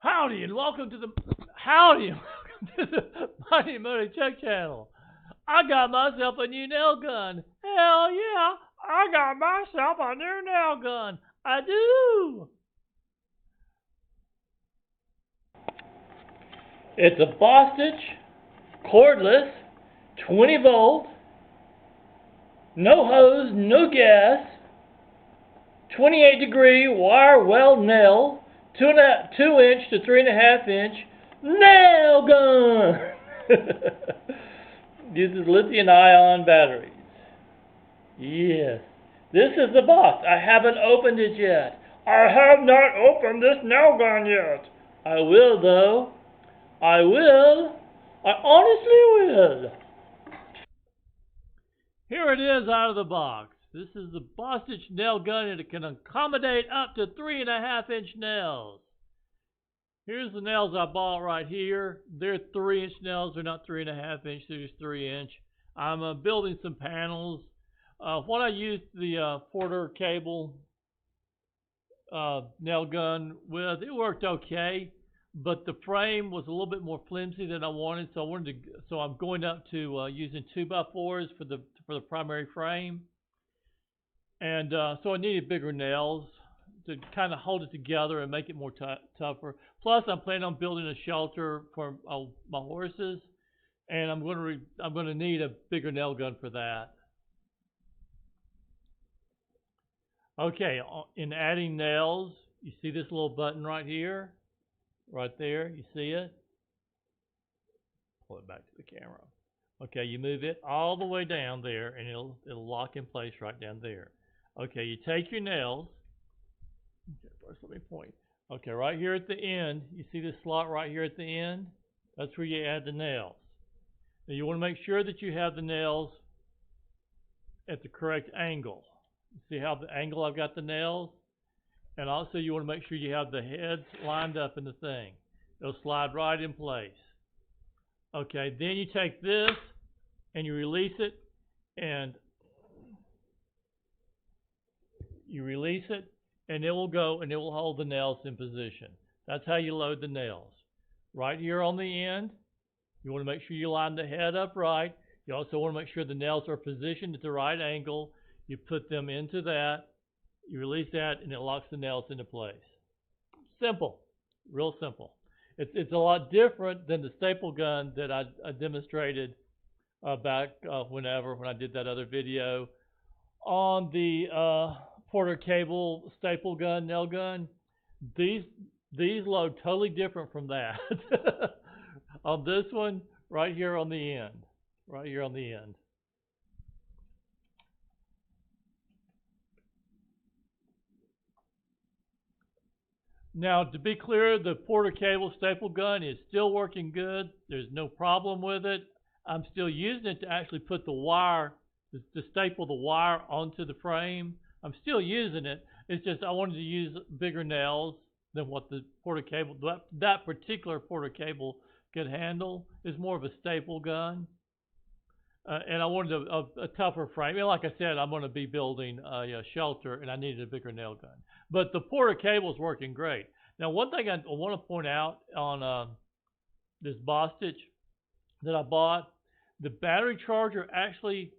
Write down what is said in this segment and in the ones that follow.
Howdy and welcome to the Mighty Moody Chuck channel. I got myself a new nail gun. Hell yeah, I got myself a new nail gun. I do. It's a Bostitch, cordless, 20 volt, no hose, no gas, 28-degree wire weld nail. 2-inch to 3.5-inch nail gun. Uses lithium-ion batteries. Yes. This is the box. I haven't opened it yet. I have not opened this nail gun yet. I will, though. I will. I honestly will. Here it is out of the box. This is the Bostitch Nail Gun, and it can accommodate up to 3.5-inch nails. Here's the nails I bought right here. They're 3-inch nails. They're not 3.5-inch. They're just 3-inch. I'm building some panels. When I used the Porter cable nail gun with, it worked okay, but the frame was a little bit more flimsy than I wanted, so I'm going up to using 2x4s for the primary frame. And so I needed bigger nails to kind of hold it together and make it more tougher. Plus, I'm planning on building a shelter for my horses, and I'm going to need a bigger nail gun for that. Okay, in adding nails, you see this little button right here, right there. You see it? Pull it back to the camera. Okay, you move it all the way down there, and it'll lock in place right down there. Okay, you take your nails. Okay, first let me point. Okay, right here at the end, you see this slot right here at the end? That's where you add the nails. Now you want to make sure that you have the nails at the correct angle. See how the angle I've got the nails? And also you want to make sure you have the heads lined up in the thing. They'll slide right in place. Okay, then you take this and you release it, and it will go and it will hold the nails in position. That's how you load the nails. Right here on the end, you want to make sure you line the head up right. You also want to make sure the nails are positioned at the right angle. You put them into that, you release that, and it locks the nails into place. Simple, real simple. It's a lot different than the staple gun that I demonstrated back when I did that other video on the Porter cable staple gun, nail gun. These load totally different from that. On this one, right here on the end. Right here on the end. Now, to be clear, the Porter cable staple gun is still working good. There's no problem with it. I'm still using it to actually put the wire, to staple the wire onto the frame. I'm still using it. It's just I wanted to use bigger nails than what the Porter cable, that particular Porter cable could handle. Is more of a staple gun. And I wanted a tougher frame. And like I said, I'm going to be building a shelter, and I needed a bigger nail gun. But the Porter cable is working great. Now, one thing I want to point out on this Bostitch that I bought, the battery charger actually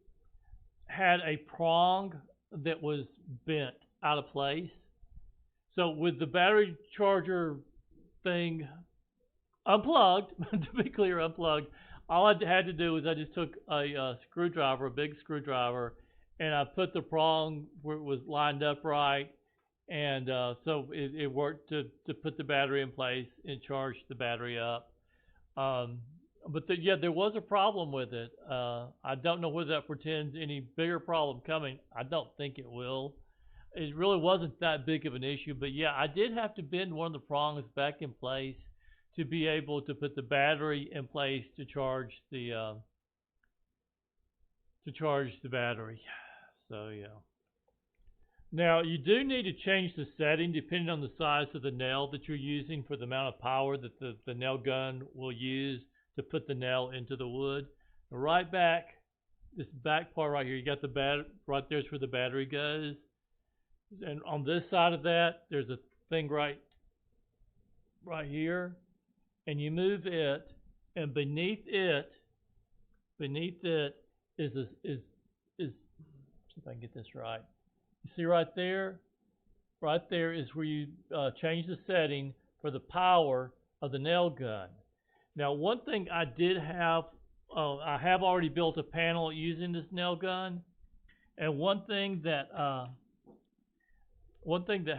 had a prong that was bent out of place. So with the battery charger thing unplugged, to be clear, unplugged, all I had to do was I just took a screwdriver, a big screwdriver, and I put the prong where it was lined up right, and so it worked to put the battery in place and charge the battery up. But yeah, there was a problem with it. I don't know whether that portends any bigger problem coming. I don't think it will. It really wasn't that big of an issue, but yeah, I did have to bend one of the prongs back in place to be able to put the battery in place to charge the battery. So yeah. Now you do need to change the setting depending on the size of the nail that you're using for the amount of power that the nail gun will use to put the nail into the wood. Right back, this back part right here, you got the battery right there's where the battery goes. And on this side of that, there's a thing right right here, and you move it, and beneath it is this, is see if I can get this right. You see right there? Right there is where you change the setting for the power of the nail gun. Now, one thing I did have, I have already built a panel using this nail gun, and one thing that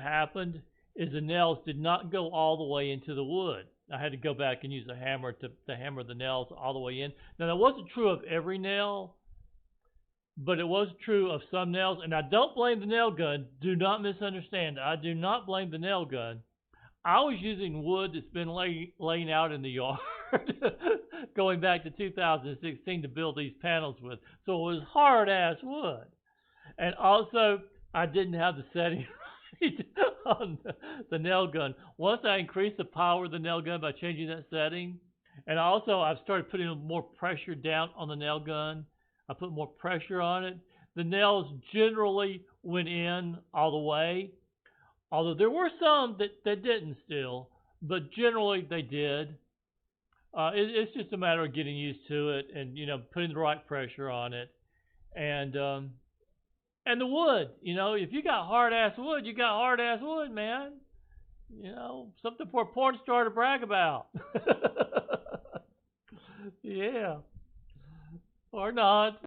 happened is the nails did not go all the way into the wood. I had to go back and use a hammer to hammer the nails all the way in. Now, that wasn't true of every nail, but it was true of some nails, and I don't blame the nail gun. Do not misunderstand. I do not blame the nail gun. I was using wood that's been laying out in the yard going back to 2016 to build these panels with. So it was hard-ass wood. And also, I didn't have the setting right on the nail gun. Once I increased the power of the nail gun by changing that setting, and also I've started putting more pressure down on the nail gun. I put more pressure on it. The nails generally went in all the way, although there were some that didn't still, but generally they did. It's just a matter of getting used to it and, you know, putting the right pressure on it. And the wood, you know, if you got hard-ass wood, you got hard-ass wood, man. You know, something for a porn star to brag about. Yeah. Or not.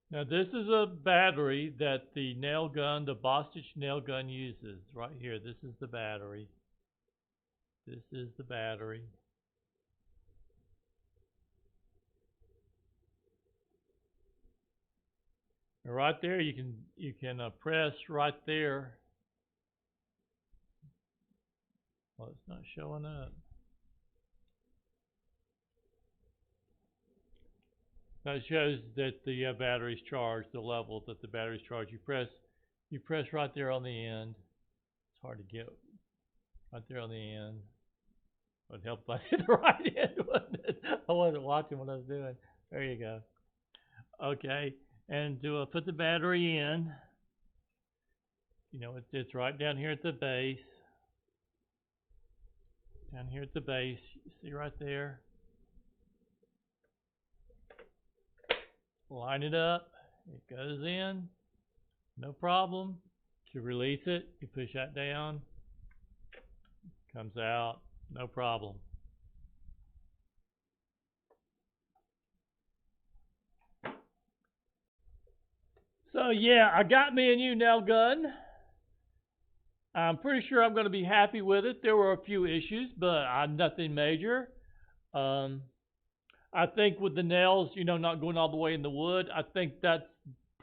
Now, this is a battery that the nail gun, the Bostitch nail gun uses. Right here, this is the battery. This is the battery. And right there, you can press right there. Well, it's not showing up. That shows that the battery's charged, the level that the battery's charged. You press right there on the end. It's hard to get right there on the end. It would help if I hit the right end, wouldn't it? I wasn't watching what I was doing. There you go. Okay, and to put the battery in, you know, it's right down here at the base. Down here at the base, you see right there. Line it up, it goes in, no problem. To release it, you push that down, comes out, no problem. So yeah, I got me a new nail gun. I'm pretty sure I'm going to be happy with it. There were a few issues, but nothing major. I think with the nails, you know, not going all the way in the wood, I think that's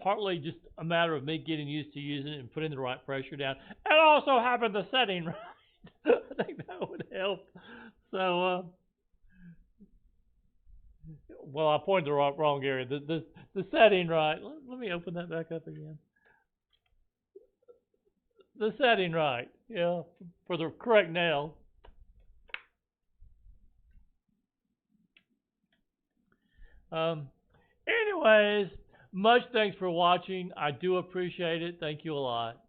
partly just a matter of me getting used to using it and putting the right pressure down, and also having the setting right. I think that would help. So, well, I pointed the wrong area. The setting right. Let me open that back up again. The setting right, yeah, for the correct nail. Anyways, much thanks for watching. I do appreciate it. Thank you a lot.